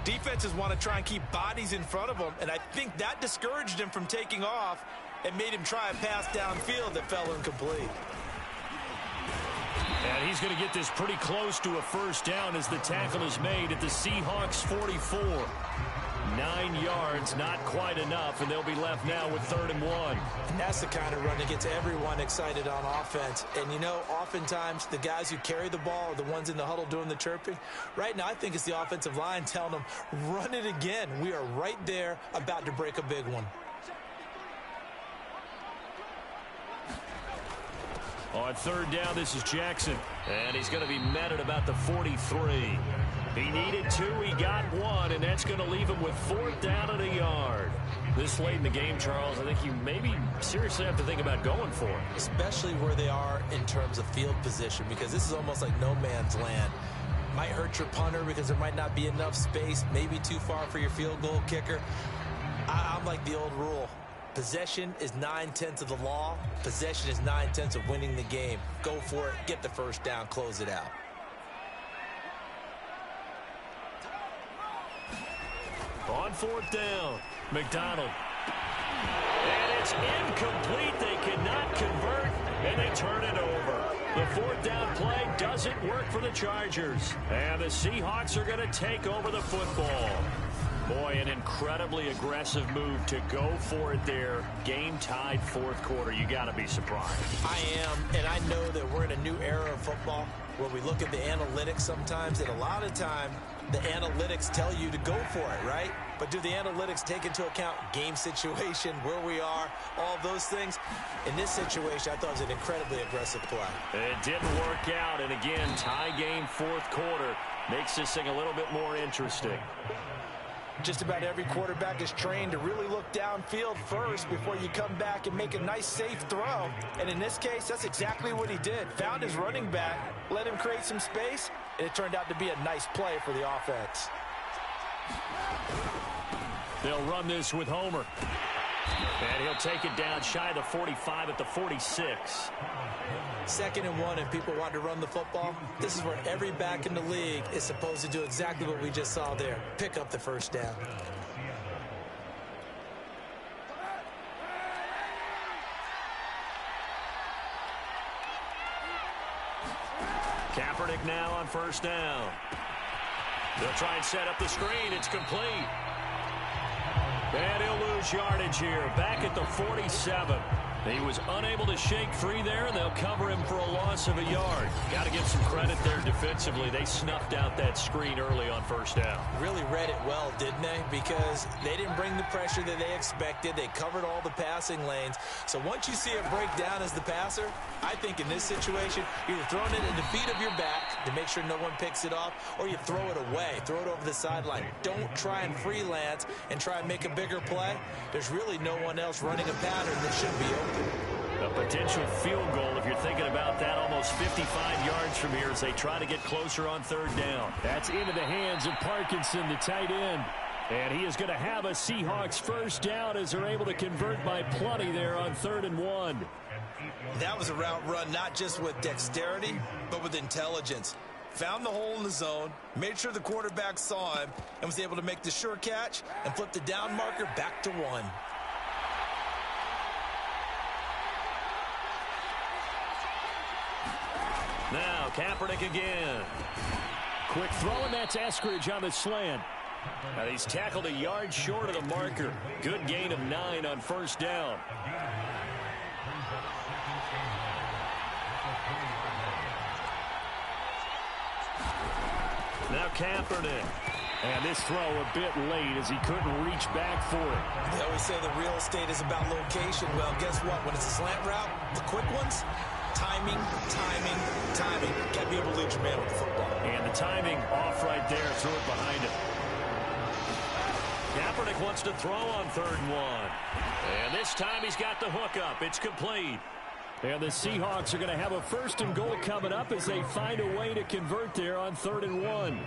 defenses want to try and keep bodies in front of them, and I think that discouraged him from taking off and made him try a pass downfield that fell incomplete. And he's going to get this pretty close to a 1st down as the tackle is made at the Seahawks 44. 9 yards, not quite enough, and they'll be left now with 3rd and 1. And that's the kind of run that gets everyone excited on offense. And, you know, oftentimes the guys who carry the ball are the ones in the huddle doing the chirping. Right now, I think it's the offensive line telling them, run it again. We are right there about to break a big one. On 3rd down, this is Jackson. And he's going to be met at about the 43. He needed 2, he got 1, and that's going to leave him with 4th down and a yard. This late in the game, Charles, I think you maybe seriously have to think about going for it. Especially where they are in terms of field position, because this is almost like no man's land. Might hurt your punter because there might not be enough space, maybe too far for your field goal kicker. I'm like the old rule. Possession is 9/10 of the law. Possession is 9/10 of winning the game. Go for it. Get the 1st down. Close it out. On fourth down, McDonald. And it's incomplete. They cannot convert, and they turn it over. The fourth down play doesn't work for the Chargers. And the Seahawks are going to take over the football. Boy, an incredibly aggressive move to go for it there. Game-tied fourth quarter. You got to be surprised. I am, and I know that we're in a new era of football where we look at the analytics sometimes, and a lot of time the analytics tell you to go for it, right? But do the analytics take into account game situation, where we are, all those things? In this situation, I thought it was an incredibly aggressive play. It didn't work out, and again, tie game fourth quarter makes this thing a little bit more interesting. Just about every quarterback is trained to really look downfield first before you come back and make a nice, safe throw. And in this case, that's exactly what he did. Found his running back, let him create some space, and it turned out to be a nice play for the offense. They'll run this with Homer. And he'll take it down shy of the 45 at the 46. 2nd and 1, and people want to run the football. This is where every back in the league is supposed to do exactly what we just saw there. Pick up the first down. Kaepernick now on first down. They'll try and set up the screen. It's complete. And he'll lose yardage here. Back at the 47. He was unable to shake free there, and they'll cover him for a loss of a yard. Got to give some credit there defensively. They snuffed out that screen early on first down. Really read it well, didn't they? Because they didn't bring the pressure that they expected. They covered all the passing lanes. So once you see it break down as the passer, I think in this situation, you're either throwing it at the feet of your back to make sure no one picks it off, or you throw it away. Throw it over the sideline. Don't try and freelance and try and make a bigger play. There's really no one else running a pattern that should be open. A potential field goal, if you're thinking about that, almost 55 yards from here as they try to get closer on third down. That's into the hands of Parkinson, the tight end. And he is going to have a Seahawks first down as they're able to convert by plenty there on 3rd and 1. That was a route run not just with dexterity, but with intelligence. Found the hole in the zone, made sure the quarterback saw him, and was able to make the sure catch and flip the down marker back to 1. Now, Kaepernick again. Quick throw, and that's Eskridge on the slant. Now, he's tackled a yard short of the marker. Good gain of 9 on first down. Now Kaepernick. And this throw a bit late as he couldn't reach back for it. They always say the real estate is about location. Well, guess what? When it's a slant route, the quick ones, timing, timing, timing. Got to be able to lead your man with the football. And the timing off right there. Threw it behind him. Kaepernick wants to throw on 3rd and 1. And this time he's got the hook up. It's complete. And the Seahawks are going to have a 1st and goal coming up as they find a way to convert there on 3rd and 1.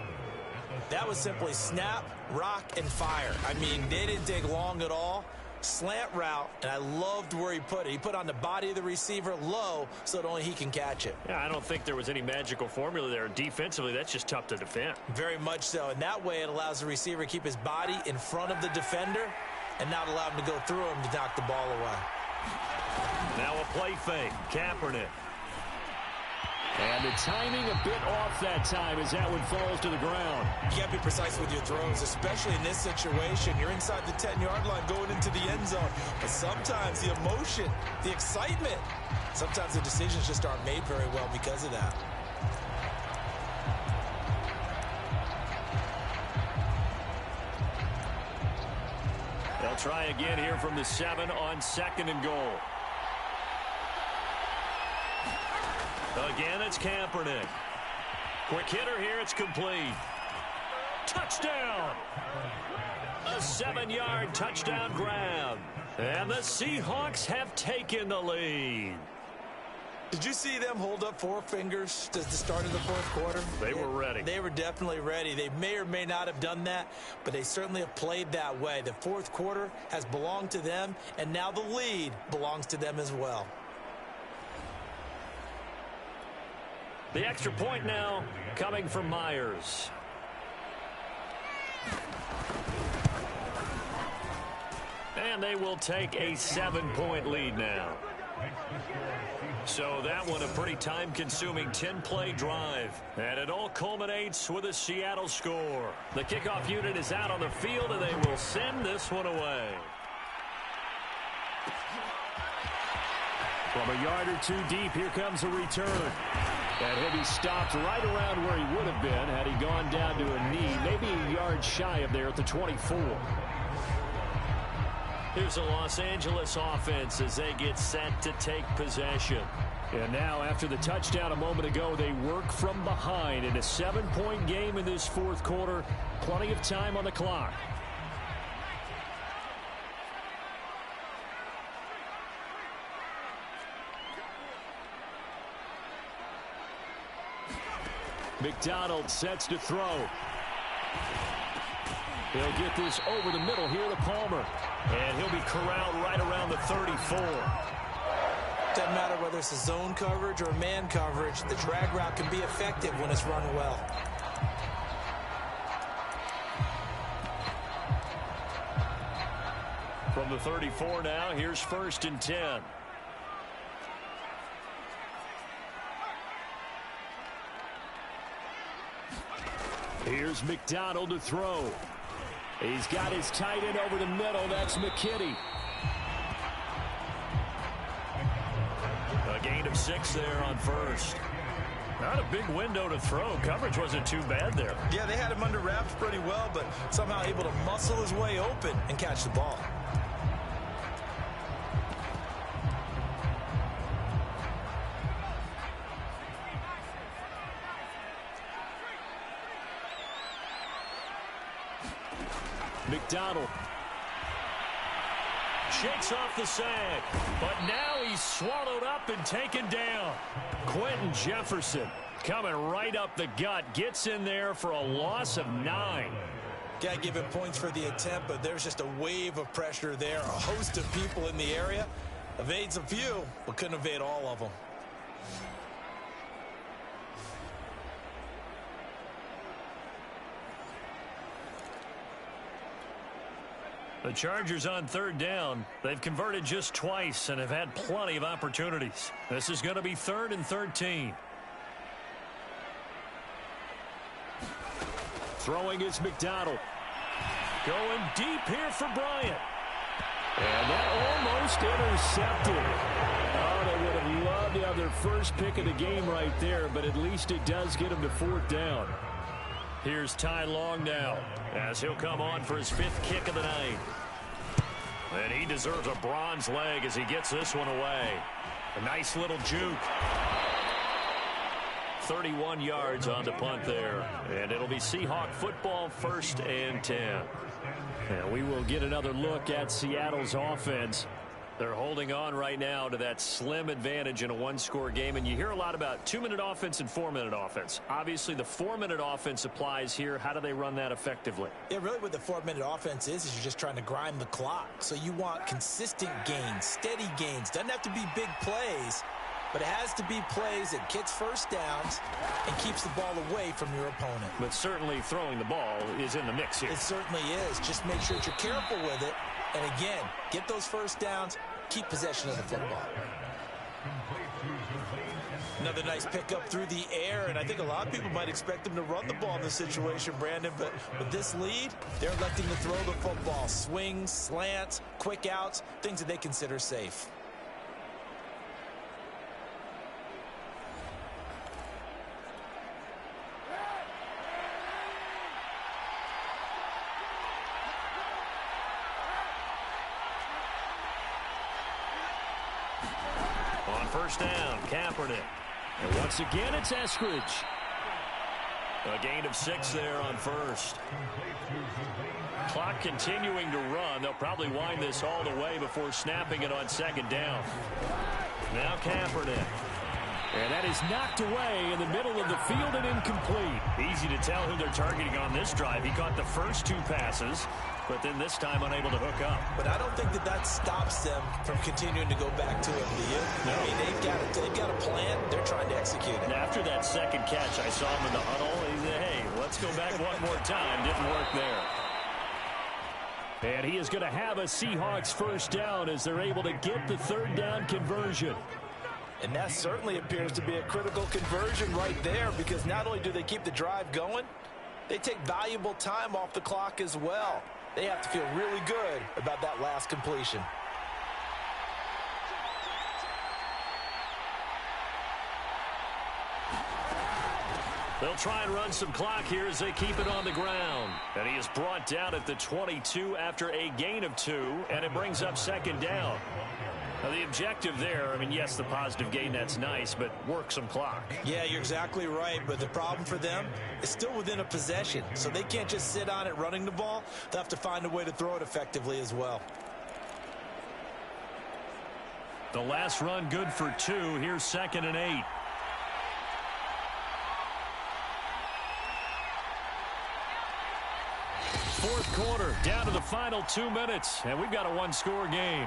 That was simply snap, rock, and fire. I mean, they didn't take long at all. Slant route, and I loved where he put it. He put on the body of the receiver low so that only he can catch it. Yeah, I don't think there was any magical formula there. Defensively, that's just tough to defend. Very much so. And that way it allows the receiver to keep his body in front of the defender and not allow him to go through him to knock the ball away. Now a play fake. Kaepernick. And the timing a bit off that time as that one falls to the ground. You got to be precise with your throws, especially in this situation. You're inside the 10-yard line going into the end zone. But sometimes the emotion, the excitement, sometimes the decisions just aren't made very well because of that. They'll try again here from the 7 on 2nd and goal. Again, it's Kaepernick. Quick hitter here, it's complete. Touchdown! A 7-yard touchdown grab. And the Seahawks have taken the lead. Did you see them hold up 4 fingers at the start of the 4th quarter? They were ready. They were definitely ready. They may or may not have done that, but they certainly have played that way. The 4th quarter has belonged to them, and now the lead belongs to them as well. The extra point now coming from Myers. And they will take a 7-point lead now. So that one a pretty time-consuming 10-play drive. And it all culminates with a Seattle score. The kickoff unit is out on the field, and they will send this one away. From a yard or two deep, here comes a return. And he'll be stopped right around where he would have been had he gone down to a knee, maybe a yard shy of there at the 24. Here's the Los Angeles offense as they get set to take possession. And now, after the touchdown a moment ago, they work from behind in a 7-point game in this fourth quarter. Plenty of time on the clock. McDonald sets to throw. He'll get this over the middle here to Palmer. And he'll be corralled right around the 34. Doesn't matter whether it's a zone coverage or man coverage. The drag route can be effective when it's run well. From the 34 now, here's 1st and 10. Here's McDonald to throw. He's got his tight end over the middle. That's McKinney. A gain of 6 there on 1st. Not a big window to throw. Coverage wasn't too bad there. Yeah, they had him under wraps pretty well, but somehow able to muscle his way open and catch the ball. McDonald shakes off the sag, but now he's swallowed up and taken down. Quentin Jefferson coming right up the gut, gets in there for a loss of 9. Got to give him points for the attempt, but there's just a wave of pressure there. A host of people in the area. Evades a few, but couldn't evade all of them. The Chargers on 3rd down. They've converted just twice and have had plenty of opportunities. This is going to be 3rd and 13. Throwing is McDonald. Going deep here for Bryant. And that almost intercepted. Oh, they would have loved to have their first pick of the game right there, but at least it does get them to 4th down. Here's Ty Long now, as he'll come on for his 5th kick of the night. And he deserves a bronze leg as he gets this one away. A nice little juke. 31 yards on the punt there. And it'll be Seahawk football, 1st and 10. And we will get another look at Seattle's offense. They're holding on right now to that slim advantage in a 1-score game. And you hear a lot about 2-minute offense and 4-minute offense. Obviously, the 4-minute offense applies here. How do they run that effectively? Yeah, really what the 4-minute offense is you're just trying to grind the clock. So you want consistent gains, steady gains. Doesn't have to be big plays, but it has to be plays that gets first downs and keeps the ball away from your opponent. But certainly throwing the ball is in the mix here. It certainly is. Just make sure that you're careful with it. And again, get those first downs, keep possession of the football. Another nice pickup through the air, and I think a lot of people might expect them to run the ball in this situation, Brandon, but with this lead, they're electing to throw the football. Swings, slants, quick outs, things that they consider safe. On 1st down, Kaepernick. And once again, it's Eskridge. A gain of 6 there on 1st. Clock continuing to run. They'll probably wind this all the way before snapping it on 2nd down. Now Kaepernick. And that is knocked away in the middle of the field and incomplete. Easy to tell who they're targeting on this drive. He caught the first 2 passes, but then this time unable to hook up. But I don't think that stops them from continuing to go back to it, do you? No. I mean, they've got a plan. They're trying to execute it. And after that second catch, I saw him in the huddle. He said, hey, let's go back one more time. Didn't work there. And he is going to have a Seahawks first down as they're able to get the third down conversion. And that certainly appears to be a critical conversion right there, because not only do they keep the drive going, they take valuable time off the clock as well. They have to feel really good about that last completion. They'll try and run some clock here as they keep it on the ground. And he is brought down at the 22 after a gain of 2, and it brings up second down. Now, the objective there, I mean, yes, the positive gain, that's nice, but work some clock. Yeah, you're exactly right, but the problem for them is still within a possession, so they can't just sit on it running the ball. They'll have to find a way to throw it effectively as well. The last run good for 2. Here's 2nd and 8. Fourth quarter, down to the final 2 minutes, and we've got a one-score game.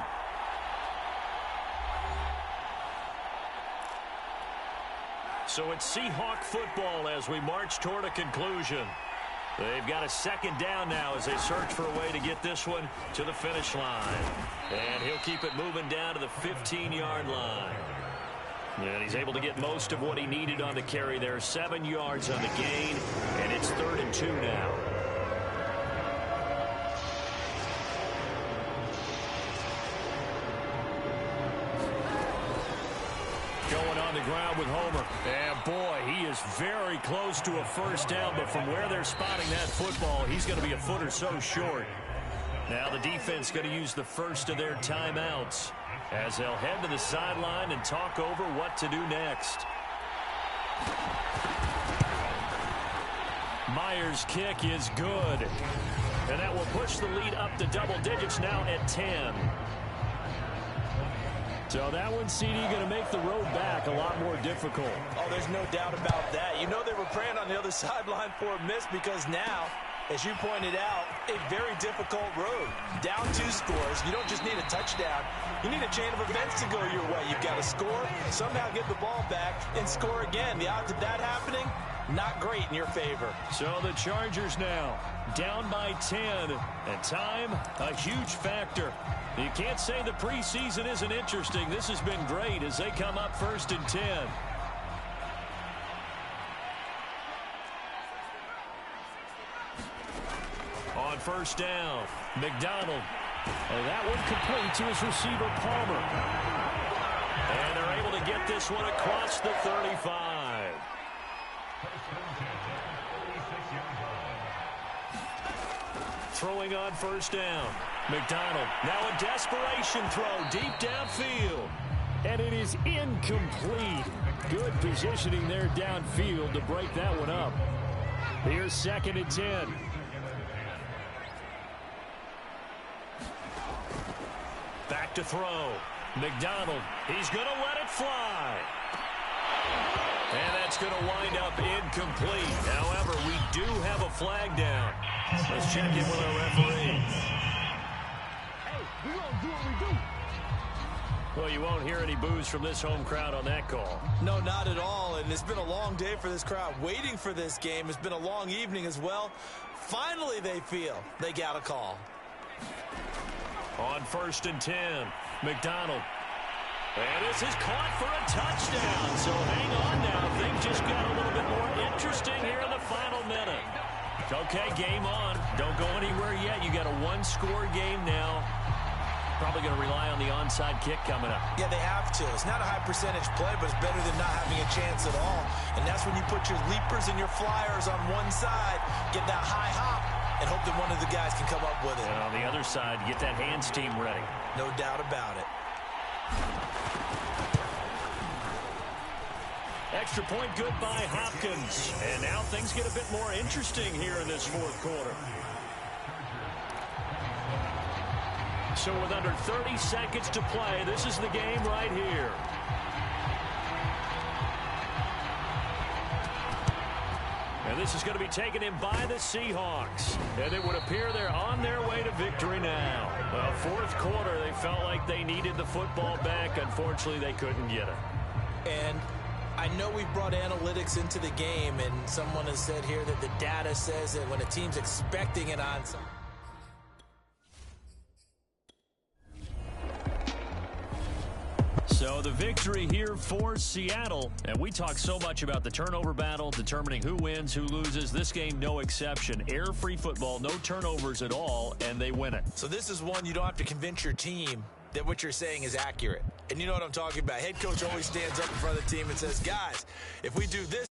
So it's Seahawk football as we march toward a conclusion. They've got a second down now as they search for a way to get this one to the finish line. And he'll keep it moving down to the 15-yard line. And he's able to get most of what he needed on the carry there. 7 yards on the gain, and it's 3rd and 2 now. Going on the ground with Homer. And boy, he is very close to a first down, but from where they're spotting that football, he's going to be a foot or so short. Now the defense going to use the first of their timeouts as they'll head to the sideline and talk over what to do next. Myers' kick is good. And that will push the lead up to double digits now at 10. So that one, CD, going to make the road back a lot more difficult. Oh, there's no doubt about that. You know they were praying on the other sideline for a miss, because now, as you pointed out, a very difficult road. Down 2 scores. You don't just need a touchdown. You need a chain of events to go your way. You've got to score, somehow get the ball back, and score again. The odds of that happening, not great in your favor. So the Chargers now down by 10, and time, a huge factor. You can't say the preseason isn't interesting. This has been great as they come up 1st and 10. On first down, McDonald. And that one complete to his receiver, Palmer. And they're able to get this one across the 35. Throwing on first down. McDonald, now a desperation throw deep downfield. And it is incomplete. Good positioning there downfield to break that one up. Here's 2nd and 10. Back to throw. McDonald, he's going to let it fly. And that's going to wind up incomplete. However, we do have a flag down. Let's check in with our referee. Hey, we gonna do what we do. Well, you won't hear any boos from this home crowd on that call. No, not at all. And it's been a long day for this crowd waiting for this game. It's been a long evening as well. Finally, they feel they got a call. On 1st and 10, McDonald. And this is caught for a touchdown. So hang on now. Things just got a little bit more interesting here in the final minute. Okay, game on. Don't go anywhere yet. You got a one-score game now. Probably going to rely on the onside kick coming up. Yeah, they have to. It's not a high percentage play, but it's better than not having a chance at all. And that's when you put your leapers and your flyers on one side, get that high hop, and hope that one of the guys can come up with it. And on the other side, get that hands team ready. No doubt about it. Extra point good by Hopkins. And now things get a bit more interesting here in this fourth quarter. So with under 30 seconds to play, this is the game right here. And this is going to be taken in by the Seahawks. And it would appear they're on their way to victory now. Well, fourth quarter, they felt like they needed the football back. Unfortunately, they couldn't get it. And I know we've brought analytics into the game, and someone has said here that the data says that when a team's expecting an onside. So the victory here for Seattle. And we talk so much about the turnover battle, determining who wins, who loses. This game, no exception. Air-free football, no turnovers at all, and they win it. So this is one you don't have to convince your team that what you're saying is accurate. And you know what I'm talking about. Head coach always stands up in front of the team and says, guys, if we do this,